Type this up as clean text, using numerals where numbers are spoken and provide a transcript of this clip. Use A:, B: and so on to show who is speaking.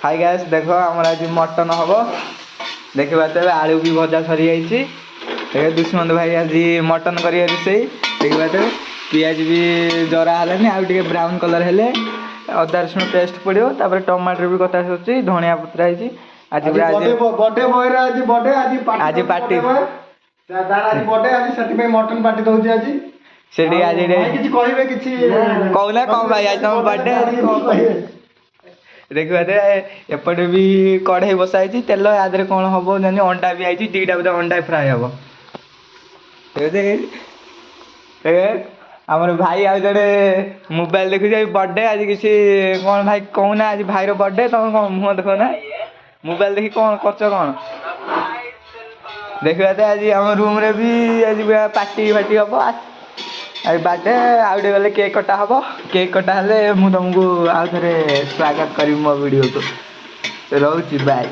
A: Hi guys देखो आमर आज मटन हम देखा तेज आलू भी भजा सरी जाइए दुष्मंत भाई आज मटन कर देखा तेज पिज भी जरा है आगे ब्राउन कलर हेले अदा रसुण पेस्ट पड़ो टमाटर भी कटा सरुच्ची धनिया पत्र आज पार्टी
B: मटन पार्टी दौर आज
A: सेठी आज कहना कौन भाई आज तुम बर्थडे देखा एपटे भी कढ़ई बसाई तेल याद कौन हम जानी अंडा भी आई दीटा बोधे अंडा फ्राए हम आमर भाई आज जड़े मोबाइल देखुचे बर्थडे आज किसी कौन भाई कहना आज भाईर बर्थडे तुम कौन मुह देख ना मोबाइल देखी कौन कर कौन देखा आज आम रूम रे भी आज पार्टी फाटी हम आज बर्थडे आउटे गले केक कटा हम केक कटा हेले मुझे तुमको आउ थे स्वागत करी मो वीडियो को रोची बाय।